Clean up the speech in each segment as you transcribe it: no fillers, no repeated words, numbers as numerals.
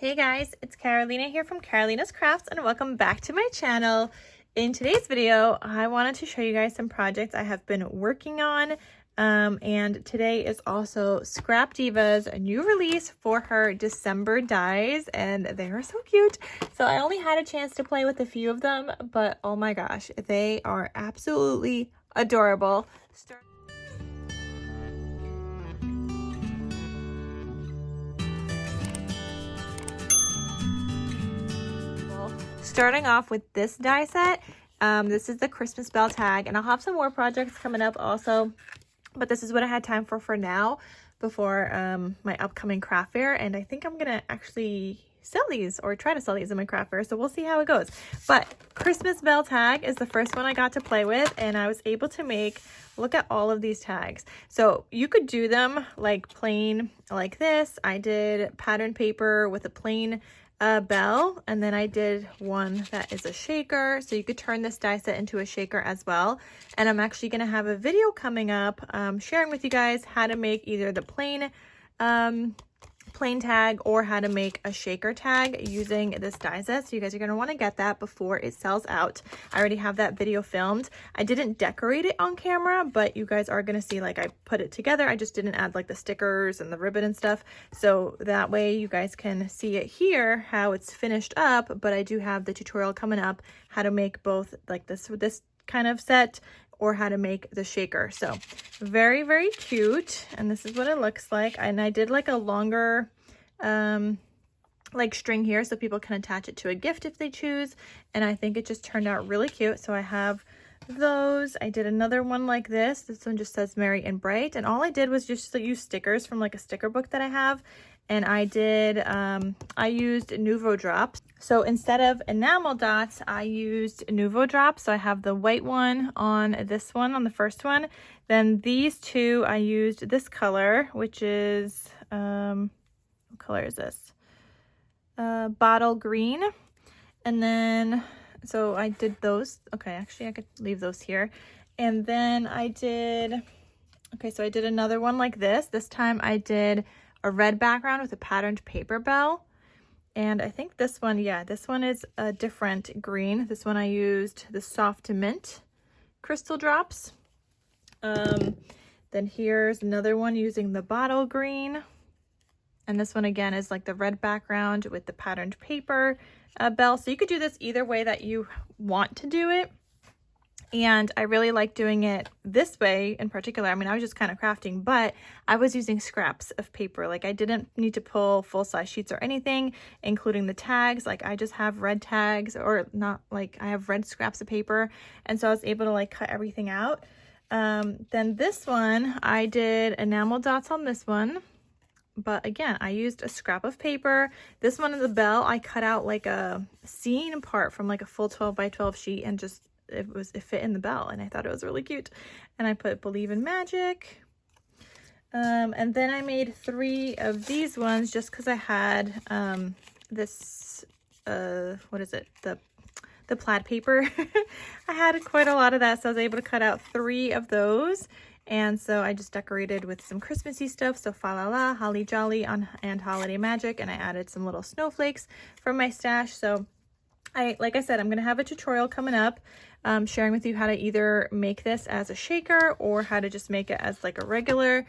Hey guys, it's Carolina here from KarolinasKrafts and welcome back to my channel. In today's video, I wanted to show you guys some projects I have been working on. And today is also ScrapDiva's new release for her December dies, and they are so cute. So I only had a chance to play with a few of them, but oh my gosh, they are absolutely adorable. Starting off with this die set, this is the Christmas bell tag, and I'll have some more projects coming up also, but this is what I had time for now before my upcoming craft fair, and I think I'm gonna actually sell these or try to sell these in my craft fair, so we'll see how it goes. But Christmas bell tag is the first one I got to play with, and I was able to make, look at all of these tags. So you could do them like plain like this. I did pattern paper with a plain bell, and then I did one that is a shaker, so you could turn this die set into a shaker as well. And I'm actually going to have a video coming up sharing with you guys how to make either the plain tag or how to make a shaker tag using this die set. So you guys are going to want to get that before it sells out. I already have that video filmed. I didn't decorate it on camera, but you guys are going to see like I put it together. I just didn't add like the stickers and the ribbon and stuff. So that way you guys can see it here, how it's finished up. But I do have the tutorial coming up, how to make both like this kind of set or how to make the shaker. So very, very cute. And this is what it looks like. And I did like a longer like string here so people can attach it to a gift if they choose. And I think it just turned out really cute. So I have those. I did another one like this. This one just says Merry and Bright. And all I did was just use stickers from like a sticker book that I have. And I did, I used Nuvo drops. So instead of enamel dots, I used Nuvo drops. So I have the white one on this one, on the first one. Then these two, I used this color, which is, what color is this? Bottle green. And then, so I did those. Okay, actually I could leave those here. And then I did, okay, so I did another one like this. This time I did a red background with a patterned paper bell. And I think this one, yeah, this one is a different green. This one I used the soft mint crystal drops. Then here's another one using the bottle green. And this one again is like the red background with the patterned paper bell. So you could do this either way that you want to do it. And I really like doing it this way in particular. I mean, I was just kind of crafting, but I was using scraps of paper. Like I didn't need to pull full-size sheets or anything, including the tags. Like I just have red tags, or not, like I have red scraps of paper. And so I was able to like cut everything out. Then this one, I did enamel dots on this one. But again, I used a scrap of paper. This one is the bell. I cut out like a scene part from like a full 12 by 12 sheet and just it fit in the bell, and I thought it was really cute. And I put Believe in Magic. And then I made 3 of these ones just because I had this what is it, the plaid paper. I had quite a lot of that, so I was able to cut out 3 of those. And so I just decorated with some Christmassy stuff, so Fa La La, Holly Jolly, and Holiday Magic, and I added some little snowflakes from my stash. So like I said, I'm going to have a tutorial coming up sharing with you how to either make this as a shaker or how to just make it as like a regular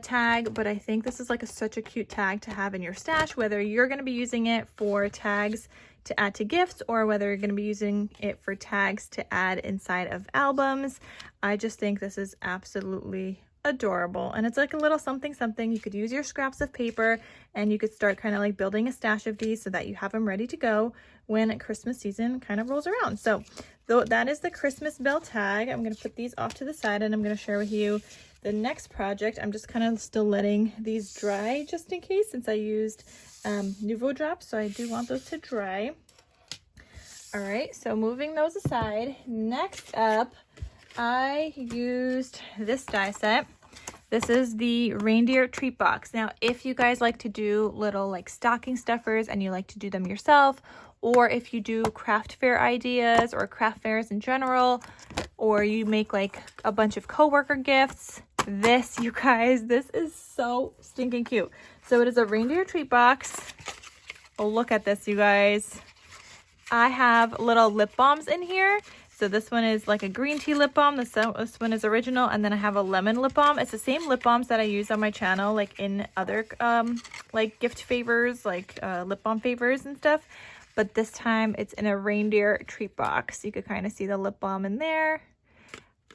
tag. But I think this is like such a cute tag to have in your stash, whether you're going to be using it for tags to add to gifts or whether you're going to be using it for tags to add inside of albums. I just think this is absolutely adorable, and it's like a little something. You could use your scraps of paper and you could start kind of like building a stash of these so that you have them ready to go when Christmas season kind of rolls around. So that is the Christmas bell tag. I'm going to put these off to the side and I'm going to share with you the next project. I'm just kind of still letting these dry just in case, since I used Nuvo drops, so I do want those to dry. All right, so moving those aside, next up I used this die set. This is the Reindeer treat box. Now, if you guys like to do little like stocking stuffers and you like to do them yourself, or if you do craft fair ideas or craft fairs in general, or you make like a bunch of coworker gifts, this, you guys, this is so stinking cute. So it is a reindeer treat box. Oh, look at this, you guys. I have little lip balms in here. So this one is like a green tea lip balm. This one is original. And then I have a lemon lip balm. It's the same lip balms that I use on my channel, like in other like gift favors, like lip balm favors and stuff. But this time it's in a reindeer treat box. You could kind of see the lip balm in there.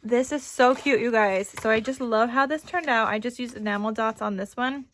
This is so cute, you guys. So I just love how this turned out. I just used enamel dots on this one.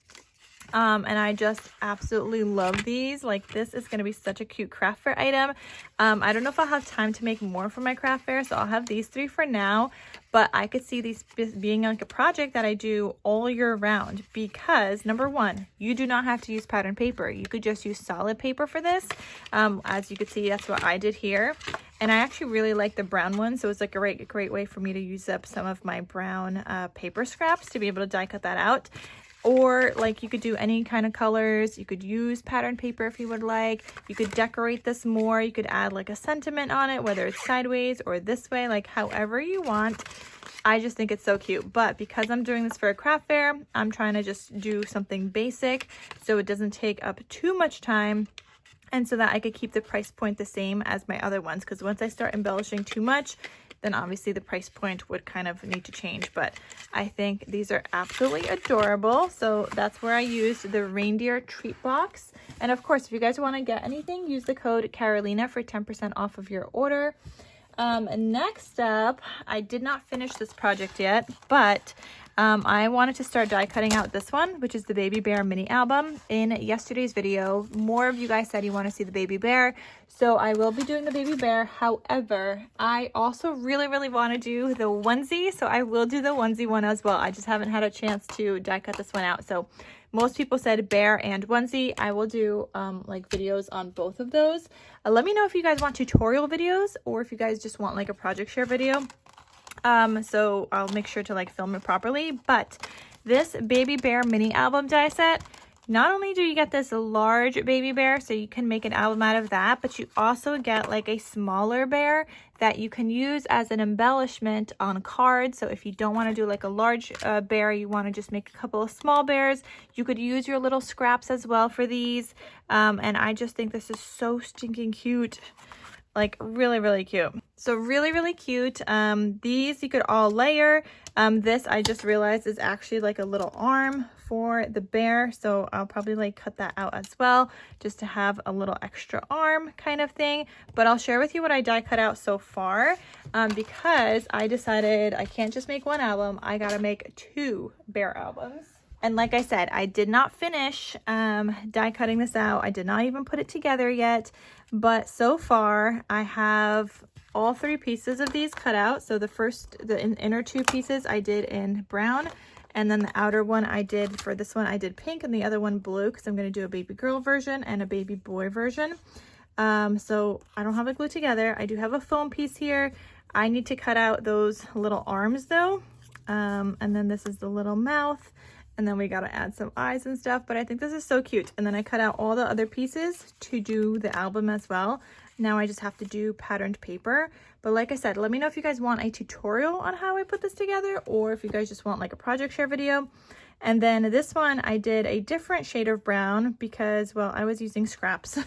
And I just absolutely love these. Like, this is going to be such a cute craft fair item. I don't know if I'll have time to make more for my craft fair, so I'll have these 3 for now. But I could see these being like a project that I do all year round because, number one, you do not have to use pattern paper. You could just use solid paper for this. As you could see, that's what I did here. And I actually really like the brown one, so it's like a great way for me to use up some of my brown paper scraps to be able to die cut that out. Or like you could do any kind of colors. You could use pattern paper if you would like. You could decorate this more. You could add like a sentiment on it, whether it's sideways or this way, like however you want. I just think it's so cute. But because I'm doing this for a craft fair, I'm trying to just do something basic so it doesn't take up too much time. And so that I could keep the price point the same as my other ones. Because once I start embellishing too much, then obviously the price point would kind of need to change. But I think these are absolutely adorable. So that's where I used the reindeer treat box. And of course, if you guys want to get anything, use the code Karolina for 10% off of your order. Next up, I did not finish this project yet, but I wanted to start die cutting out this one, which is the baby bear mini album. In yesterday's video, more of you guys said you want to see the baby bear, so I will be doing the baby bear. However, I also really want to do the onesie, so I will do the onesie one as well. I just haven't had a chance to die cut this one out. So most people said bear and onesie. I will do like videos on both of those. Let me know if you guys want tutorial videos or if you guys just want like a project share video. So I'll make sure to like film it properly. But this baby bear mini album die set, not only do you get this large baby bear, so you can make an album out of that, but you also get like a smaller bear that you can use as an embellishment on cards. So if you don't want to do like a large bear, you want to just make a couple of small bears, you could use your little scraps as well for these. And I just think this is so stinking cute. Like really cute. So really cute. These you could all layer. This I just realized is actually like a little arm for the bear, so I'll probably like cut that out as well just to have a little extra arm kind of thing. But I'll share with you what I die cut out so far, because I decided I can't just make one album, I gotta make 2 bear albums. And like I said, I did not finish die cutting this out. I did not even put it together yet. But so far, I have all 3 pieces of these cut out. So the inner 2 pieces I did in brown. And then the outer one I did, for this one, I did pink and the other one blue because I'm going to do a baby girl version and a baby boy version. So I don't have it glued together. I do have a foam piece here. I need to cut out those little arms though. And then this is the little mouth. And then we got to add some eyes and stuff, but I think this is so cute. And then I cut out all the other pieces to do the album as well. Now I just have to do patterned paper. But like I said, let me know if you guys want a tutorial on how I put this together, or if you guys just want like a project share video. And then this one, I did a different shade of brown because, well, I was using scraps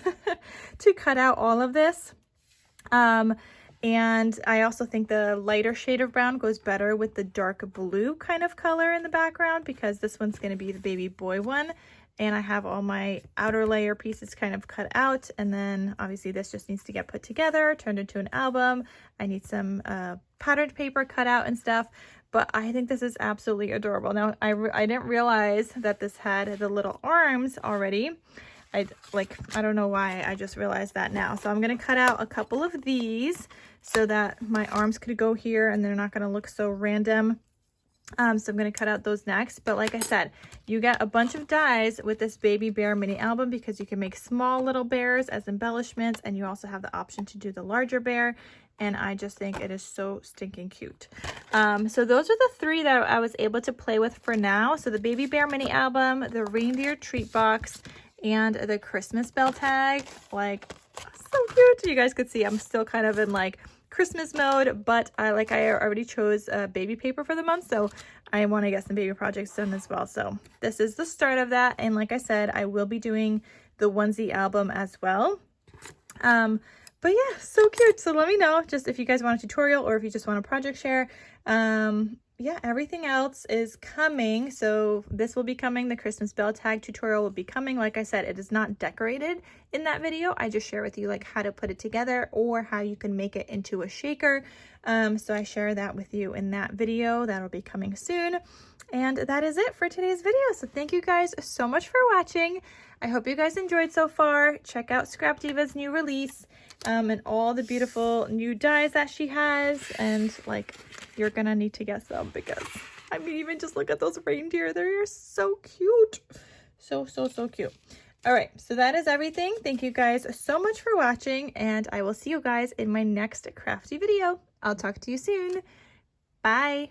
to cut out all of this. And I also think the lighter shade of brown goes better with the dark blue kind of color in the background, because this one's going to be the baby boy one. And I have all my outer layer pieces kind of cut out. And then obviously this just needs to get put together, turned into an album. I need some patterned paper cut out and stuff. But I think this is absolutely adorable. Now, I didn't realize that this had the little arms already. I don't know why, I just realized that now. So I'm going to cut out a couple of these so that my arms could go here and they're not going to look so random. So I'm going to cut out those next. But like I said, you get a bunch of dies with this baby bear mini album because you can make small little bears as embellishments, and you also have the option to do the larger bear. And I just think it is so stinking cute. So those are the 3 that I was able to play with for now. So the baby bear mini album, the reindeer treat box, and the Christmas bell tag. Like, so cute. You guys could see I'm still kind of in like Christmas mode, but I already chose baby paper for the month, so I want to get some baby projects done as well. So this is the start of that. And like I said, I will be doing the onesie album as well. But yeah, so cute. So let me know just if you guys want a tutorial or if you just want a project share. Yeah, everything else is coming. So this will be coming. The Christmas bell tag tutorial will be coming. Like I said, it is not decorated in that video. I just share with you like how to put it together or how you can make it into a shaker. So I share that with you in that video. That'll be coming soon. And that is it for today's video. So thank you guys so much for watching. I hope you guys enjoyed so far. Check out ScrapDiva's new release and all the beautiful new dies that she has. And like, you're gonna need to get some because, I mean, even just look at those reindeer. They're so cute. So cute. All right, so that is everything. Thank you guys so much for watching, and I will see you guys in my next crafty video. I'll talk to you soon. Bye.